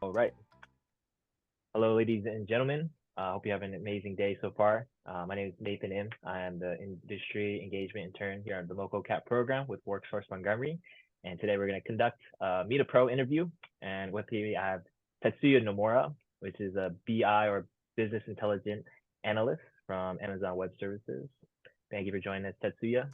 All right. Hello, ladies and gentlemen. I hope you have an amazing day so far. My name is Nathan Im. I am the industry engagement intern here on the MoCo CAP program with Workforce Montgomery. And today we're going to conduct a Meet a Pro interview. And with me, I have Tetsuya Nomura, which is a BI or business intelligence analyst from Amazon Web Services. Thank you for joining us, Tetsuya.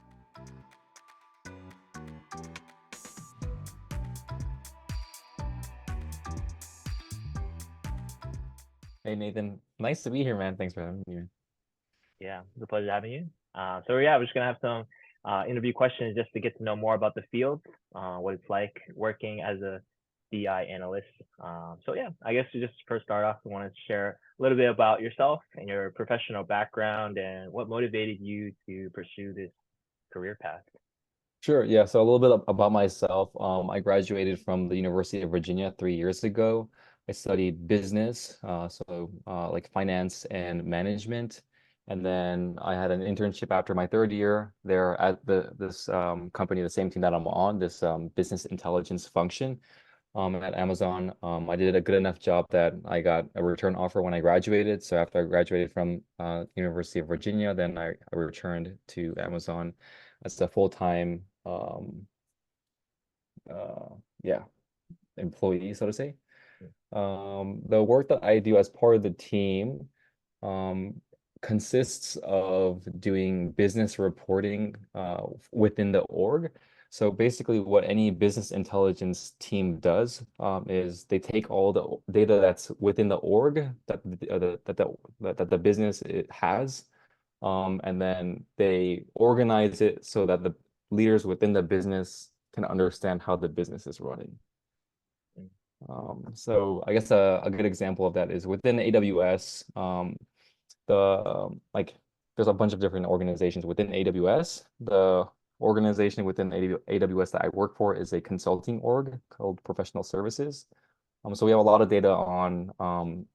Hey Nathan, nice to be here, man. Thanks for having me. Yeah, it's a pleasure having you. We're just gonna have some interview questions just to get to know more about the field, what it's like working as a BI analyst. I guess to just first start off, I want to share a little bit about yourself and your professional background and what motivated you to pursue this career path. Sure, yeah. So a little bit about myself. I graduated from the University of Virginia 3 years ago. I studied business, like finance and management, and then I had an internship after my third year there at this company, the same team that I'm on, this business intelligence function. At Amazon. I did a good enough job that I got a return offer when I graduated. So after I graduated from University of Virginia, then I returned to Amazon as a full-time uh, yeah, employee, so to say. The work that I do as part of the team um, consists of doing business reporting within the org. So basically, what any business intelligence team does is they take all the data that's within the org that the business it has, and then they organize it so that the leaders within the business can understand how the business is running. So I guess a good example of that is within AWS, like there's a bunch of different organizations within AWS. The organization within AWS that I work for is a consulting org called Professional Services. So we have a lot of data on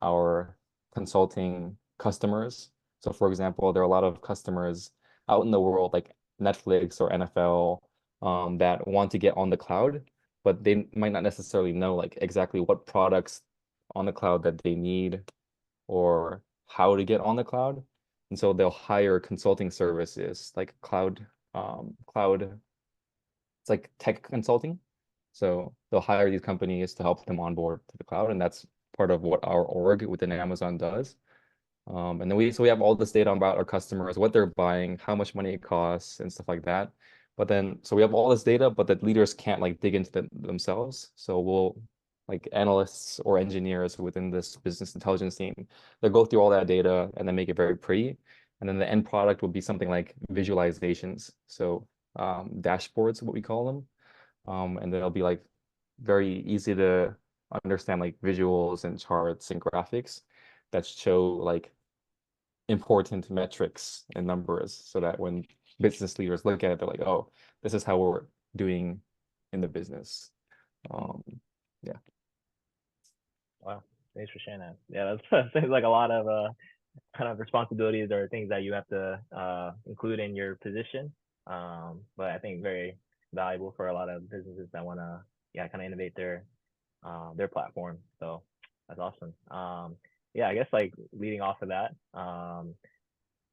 our consulting customers. So for example, there are a lot of customers out in the world like Netflix or NFL that want to get on the cloud, but they might not necessarily know like exactly what products on the cloud that they need or how to get on the cloud. And so they'll hire consulting services like cloud, it's like tech consulting. So they'll hire these companies to help them onboard to the cloud, and that's part of what our org within Amazon does. And then we have all this data about our customers, what they're buying, how much money it costs, and stuff like that. But then so we have all this data, but the leaders can't like dig into themselves. So we'll like analysts or engineers within this business intelligence team, they'll go through all that data and then make it very pretty. And then the end product will be something like visualizations. So dashboards, what we call them. And they'll be like very easy to understand like visuals and charts and graphics that show like important metrics and numbers so that when business leaders look at it, they're like, oh, this is how we're doing in the business. Um, yeah. Wow, thanks for sharing that. Yeah, that seems like a lot of kind of responsibilities or things that you have to include in your position. But I think very valuable for a lot of businesses that want to kind of innovate their platform. So that's awesome. I guess like leading off of that,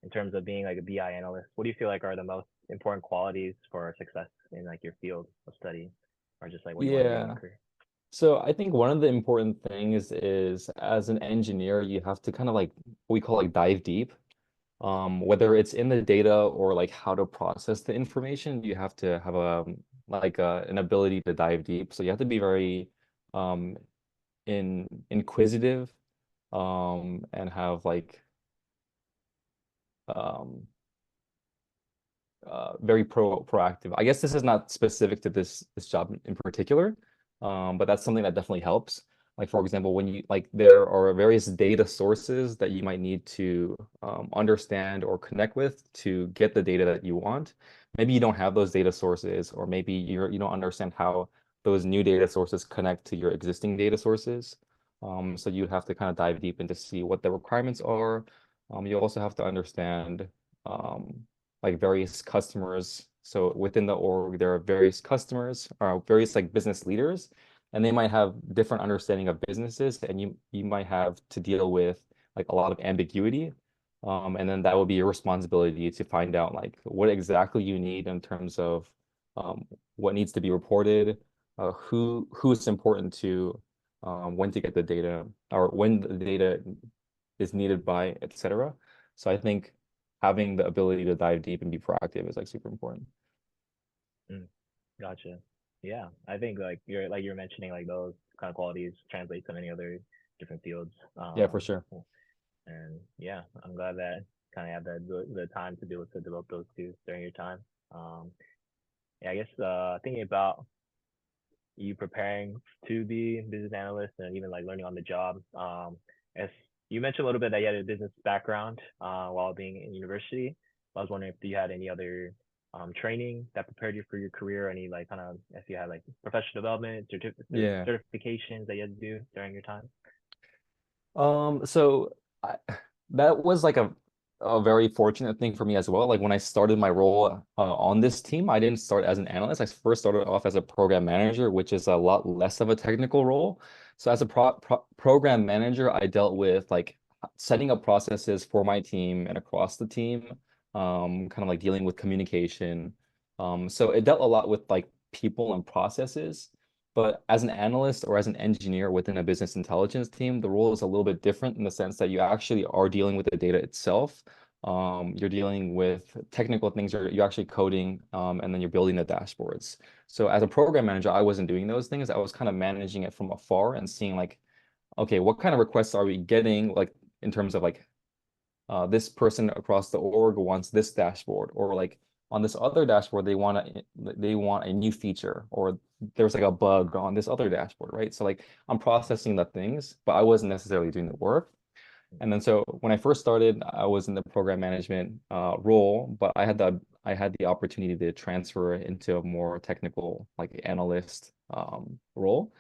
in terms of being like a BI analyst, what do you feel like are the most important qualities for success in like your field of study, or just like what you want to do in your Yeah. career? So I think one of the important things is as an engineer, you have to kind of like what we call like dive deep. Whether it's in the data or like how to process the information, you have to have an ability to dive deep. So you have to be very um inquisitive and have like um very proactive. I guess this is not specific to this job in particular, but that's something that definitely helps. Like for example, when you like there are various data sources that you might need to understand or connect with to get the data that you want. Maybe you don't have those data sources, or maybe you don't understand how those new data sources connect to your existing data sources. So you have to kind of dive deep into see what the requirements are. You also have to understand um, like various customers. So within the org, there are various customers or various like business leaders and they might have different understanding of businesses, and you might have to deal with like a lot of ambiguity. And then that will be your responsibility to find out like what exactly you need in terms of what needs to be reported, who is important to, when to get the data, or when the data is needed by, etc. So I think having the ability to dive deep and be proactive is like super important. Mm, gotcha. Yeah, I think like you're mentioning like those kind of qualities translate to many other different fields. Yeah, for sure. And yeah, I'm glad that kind of had the time to be able to develop those skills during your time. Um, yeah, I guess thinking about you preparing to be a business analyst and even like learning on the job. As you mentioned a little bit that you had a business background while being in university. I was wondering if you had any other training that prepared you for your career, any like kind of if you had like professional development, Yeah. certifications that you had to do during your time. So I, that was like a very fortunate thing for me as well. Like when I started my role on this team, I didn't start as an analyst. I first started off as a program manager, which is a lot less of a technical role. So as a program manager, I dealt with like setting up processes for my team and across the team, kind of like dealing with communication. So it dealt a lot with like people and processes. But as an analyst or as an engineer within a business intelligence team, the role is a little bit different in the sense that you actually are dealing with the data itself. You're dealing with technical things, you're actually coding, and then you're building the dashboards. So as a program manager, I wasn't doing those things. I was kind of managing it from afar and seeing like, okay, what kind of requests are we getting, like in terms of like this person across the org wants this dashboard, or like on this other dashboard they want a new feature, or there's like a bug on this other dashboard, right? So like I'm processing the things, but I wasn't necessarily doing the work. And then so when I first started, I was in the program management role, but I had the opportunity to transfer into a more technical like analyst role.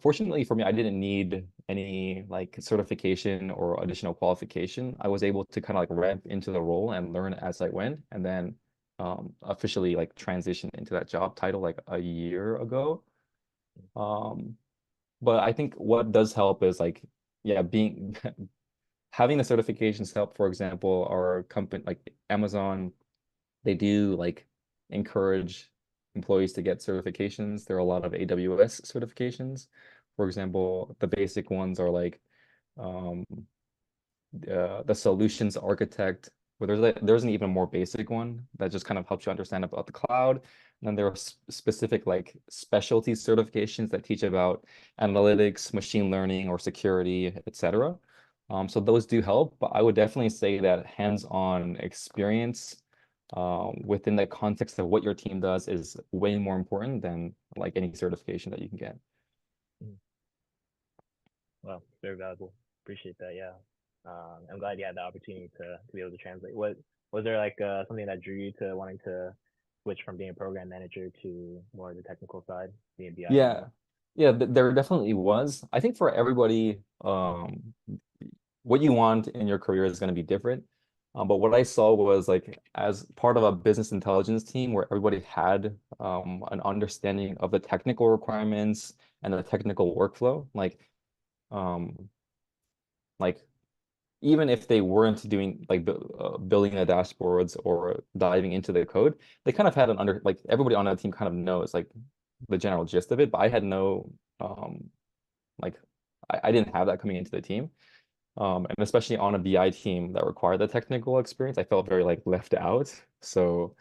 Fortunately for me, I didn't need any like certification or additional qualification. I was able to kind of like ramp into the role and learn as I went, and then officially like transition into that job title like a year ago. Um, but I think what does help is like, yeah, being having the certifications help. For example, our company like Amazon, they do like encourage employees to get certifications. There are a lot of AWS certifications. For example, the basic ones are like um, the solutions architect, where there's an even more basic one that just kind of helps you understand about the cloud. And then there are specific like specialty certifications that teach about analytics, machine learning, or security, etc. So those do help, but I would definitely say that hands-on experience within the context of what your team does is way more important than like any certification that you can get. Mm. Well, very valuable. Appreciate that. Yeah. I'm glad you had the opportunity to be able to translate. What was there like something that drew you to wanting to switch from being a program manager to more of the technical side, being a BI Yeah, analyst? yeah, there definitely was. I think for everybody, what you want in your career is going to be different. But what I saw was like as part of a business intelligence team where everybody had an understanding of the technical requirements and the technical workflow, um, like even if they weren't doing like building the dashboards or diving into the code, they kind of had an under like everybody on the team kind of knows like the general gist of it. But I had no like I didn't have that coming into the team. And especially on a BI team that required the technical experience, I felt very like left out. So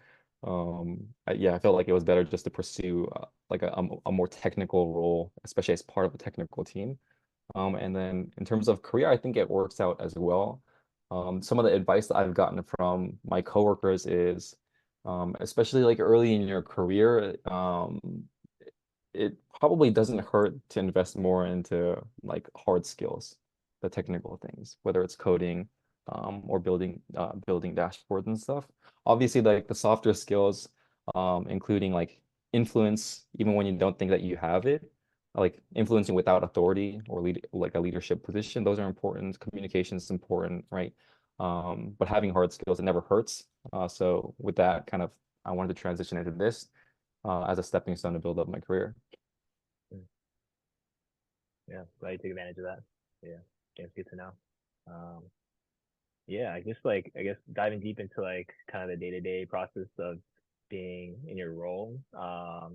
yeah, I felt like it was better just to pursue like a more technical role, especially as part of a technical team. And then in terms of career, I think it works out as well. Some of the advice that I've gotten from my coworkers is, especially like early in your career, it probably doesn't hurt to invest more into like hard skills, the technical things, whether it's coding, or building dashboards and stuff. Obviously, like the softer skills, including like influence, even when you don't think that you have it, like influencing without authority or lead like a leadership position, those are important. Communication is important, right? But having hard skills, it never hurts. So with that, kind of, I wanted to transition into this as a stepping stone to build up my career. Mm. Yeah, glad you took advantage of that. Yeah, it's good to know. Um, yeah, I guess diving deep into like kind of the day-to-day process of being in your role. I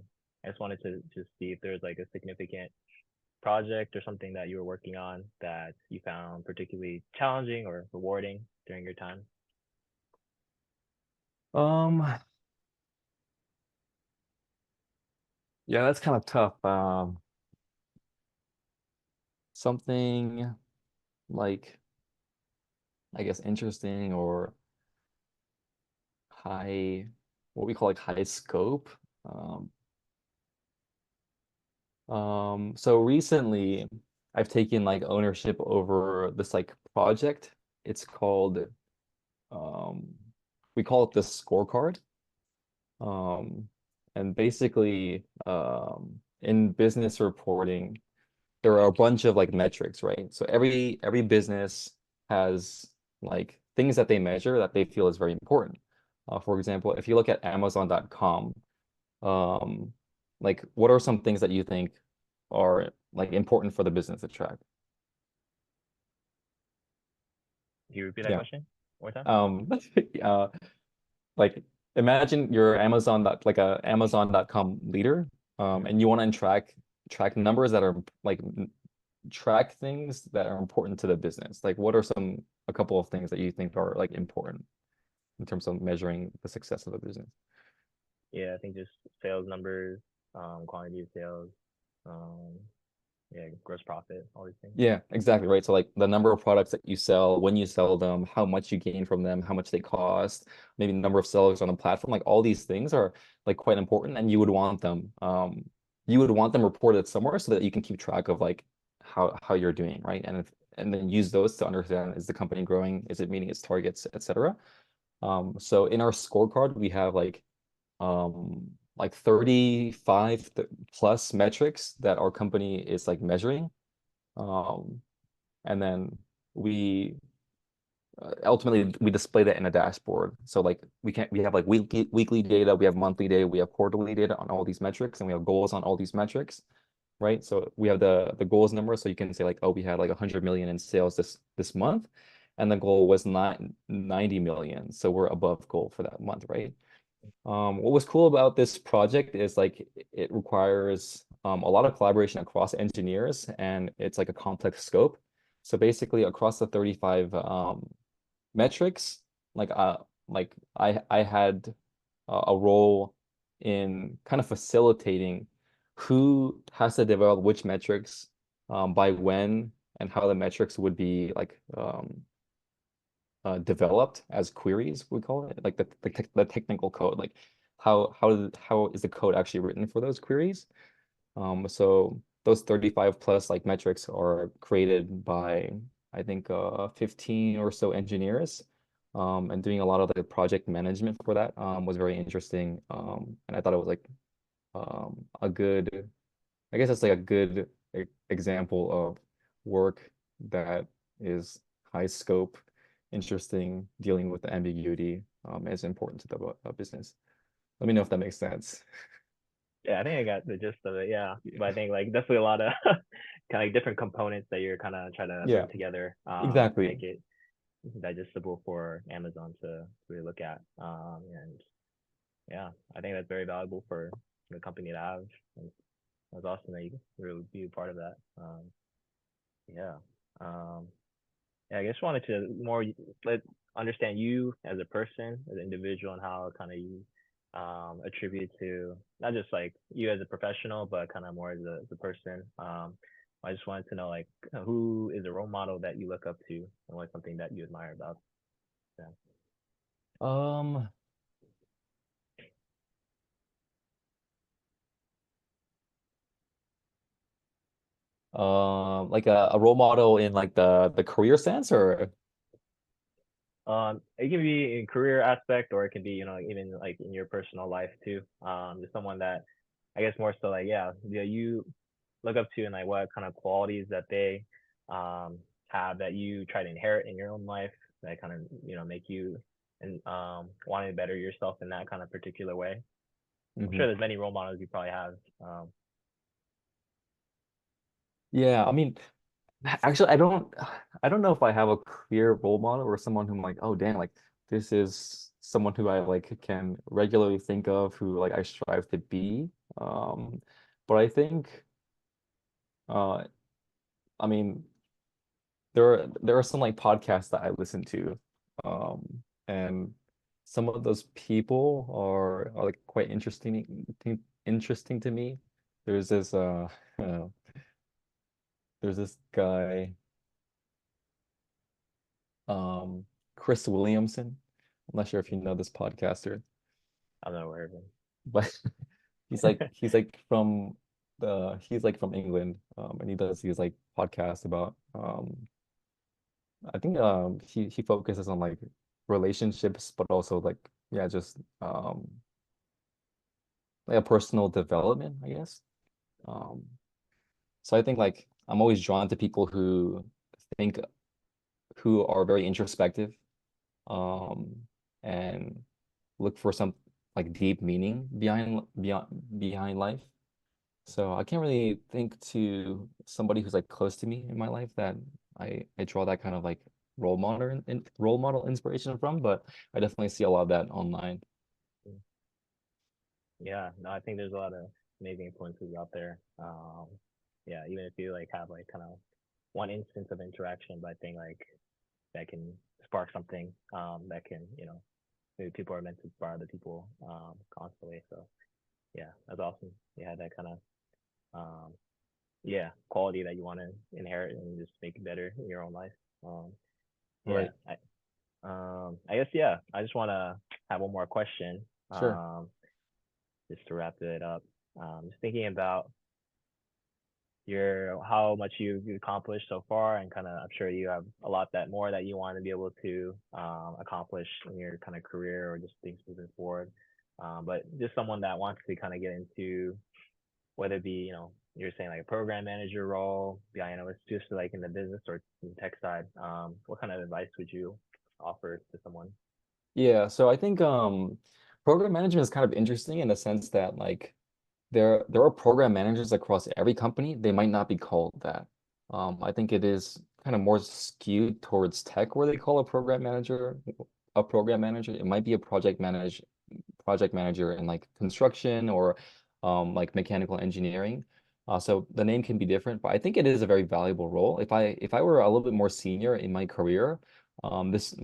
just wanted to just see if there's like a significant project or something that you were working on that you found particularly challenging or rewarding during your time. Um, yeah, that's kind of tough. Something like I guess interesting or high, what we call like high scope. Um, so recently I've taken like ownership over this like project. It's called um we call it the scorecard. Um and basically in business reporting there are a bunch of like metrics, right? So every business has like things that they measure that they feel is very important. For example, if you look at Amazon.com, um, like what are some things that you think are like important for the business to track? Can you repeat that Yeah. question one more time? Um, uh, like imagine you're like a Amazon.com leader, Mm-hmm. and you want to track numbers that are like track things that are important to the business. Like what are a couple of things that you think are like important in terms of measuring the success of the business? Yeah, I think just sales numbers, quantity of sales, um, yeah, gross profit, all these things. Yeah, exactly right. So like the number of products that you sell, when you sell them, how much you gain from them, how much they cost, maybe the number of sellers on the platform, like all these things are like quite important and you would want them reported somewhere so that you can keep track of like how you're doing, right? And then use those to understand is the company growing, is it meeting its targets, etc. So in our scorecard, we have like 35 plus metrics that our company is like measuring. Um, and then we ultimately we display that in a dashboard. So like we have like weekly data, we have monthly data, we have quarterly data on all these metrics, and we have goals on all these metrics, right? So we have the goals number, so you can say like, oh, we had like 100 million in sales this month, and the goal was not 90 million, so we're above goal for that month, right? What was cool about this project is like it requires a lot of collaboration across engineers, and it's like a complex scope. So basically, across the 35 metrics, like I had a role in kind of facilitating who has to develop which metrics, by when, and how the metrics would be like developed as queries, we call it, like the technical code, like how is the code actually written for those queries? So those 35 plus like metrics are created by I think 15 or so engineers. And doing a lot of the project management for that was very interesting. And I thought it was like a good, I guess it's like a good example of work that is high scope, interesting, dealing with the ambiguity, is important to the business. Let me know if that makes sense. Yeah, I think I got the gist of it. Yeah, but I Yeah. think like definitely a lot of kind of like different components that you're kind of trying to Yeah, bring together to exactly. make it digestible for Amazon to really look at. And yeah, I think that's very valuable for the company to have. And that's awesome that you can really be a part of that. Yeah. Um, yeah, I just wanted to more let understand you as a person, as an individual, and how kind of you attribute to not just like you as a professional, but kind of more as a person. I just wanted to know like who is a role model that you look up to, and what's something that you admire about them. Um, like a role model in like the career sense, or It can be in career aspect, or it can be even like in your personal life too. Just someone that I guess more so like yeah you look up to, and like what kind of qualities that they um have that you try to inherit in your own life that kind of make you and wanting to better yourself in that kind of particular way. I'm Mhm. sure there's many role models you probably have. Um, Yeah, I mean, actually, I don't know if I have a clear role model or someone whom like, oh dang, like this is someone who I like can regularly think of who like I strive to be. Um, but I think, uh, I mean, there are some like podcasts that I listen to, and some of those people are like quite interesting to me. There's this uh there's this guy, um, Chris Williamson. I'm not sure if you know this podcaster, I'm not aware of him. but he's like from England, and he does these like podcasts about I think he focuses on like relationships, but also like yeah, just like a personal development, I guess. Um, so I think like I'm always drawn to people think who are very introspective, um, and look for some like deep meaning behind life. So I can't really think to somebody who's like close to me in my life that I draw that kind of like role model inspiration from, but I definitely see a lot of that online. Yeah, no, I think there's a lot of amazing influences out there. Yeah, even if you like have like kind of one instance of interaction, but I think like that can spark something that can, maybe people are meant to inspire other people constantly. So yeah, that's awesome. You had that kind of um, yeah, quality that you want to inherit and just make it better in your own life. Um, yeah, Right. I guess yeah. I just want to have one more question, Sure. just to wrap it up. Just thinking about your how much you've accomplished so far, and kind of I'm sure you have a lot that more that you want to be able to accomplish in your kind of career or just things moving forward. But just someone that wants to kind of get into whether it be you're saying like a program manager role, BI analyst, just like in the business or in the tech side. What kind of advice would you offer to someone? Yeah, so I think program management is kind of interesting in the sense that like there are program managers across every company. They might not be called that. I think it is kind of more skewed towards tech where they call a program manager. It might be a project manager in like construction or like mechanical engineering. So the name can be different, but I think it is a very valuable role. If I were a little bit more senior in my career, this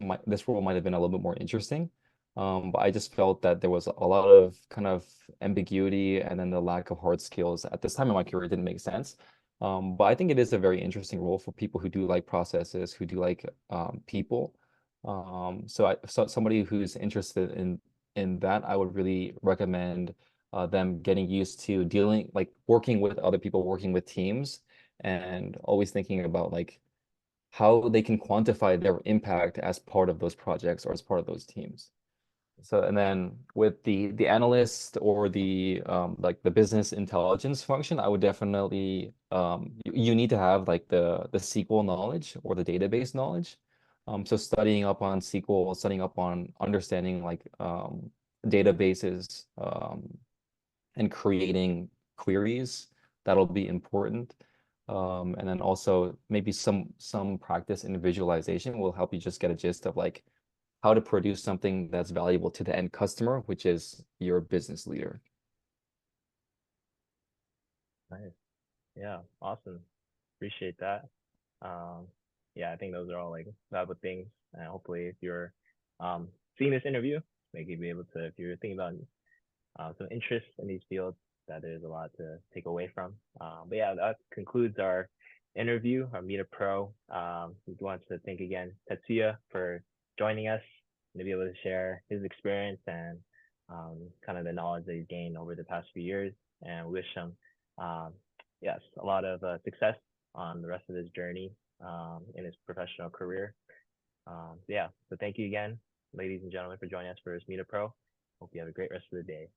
role might have been a little bit more interesting. But I just felt that there was a lot of kind of ambiguity and then the lack of hard skills at this time in my career didn't make sense. But I think it is a very interesting role for people who do like processes, who do like people. So somebody who's interested in that, I would really recommend them getting used to dealing, like working with other people, working with teams, and always thinking about like how they can quantify their impact as part of those projects or as part of those teams. So, and then with the analyst or the like the business intelligence function, I would definitely you need to have like the SQL knowledge or the database knowledge. So studying up on SQL, studying up on understanding like databases, and creating queries, that'll be important. And then also maybe some practice in visualization will help you just get a gist of like how to produce something that's valuable to the end customer, which is your business leader. Nice. Yeah, awesome. Appreciate that. Um, yeah, I think those are all like valuable things. And hopefully, if you're seeing this interview, make you be able to, if you're thinking about some interest in these fields, that there's a lot to take away from. But yeah, that concludes our interview, our Meet a Pro. We want to thank again Tetsuya for joining us and to be able to share his experience and kind of the knowledge that he's gained over the past few years. And wish him, um, yes, a lot of success on the rest of his journey in his professional career. Yeah, so thank you again, ladies and gentlemen, for joining us for this Meet a Pro. Hope you have a great rest of the day.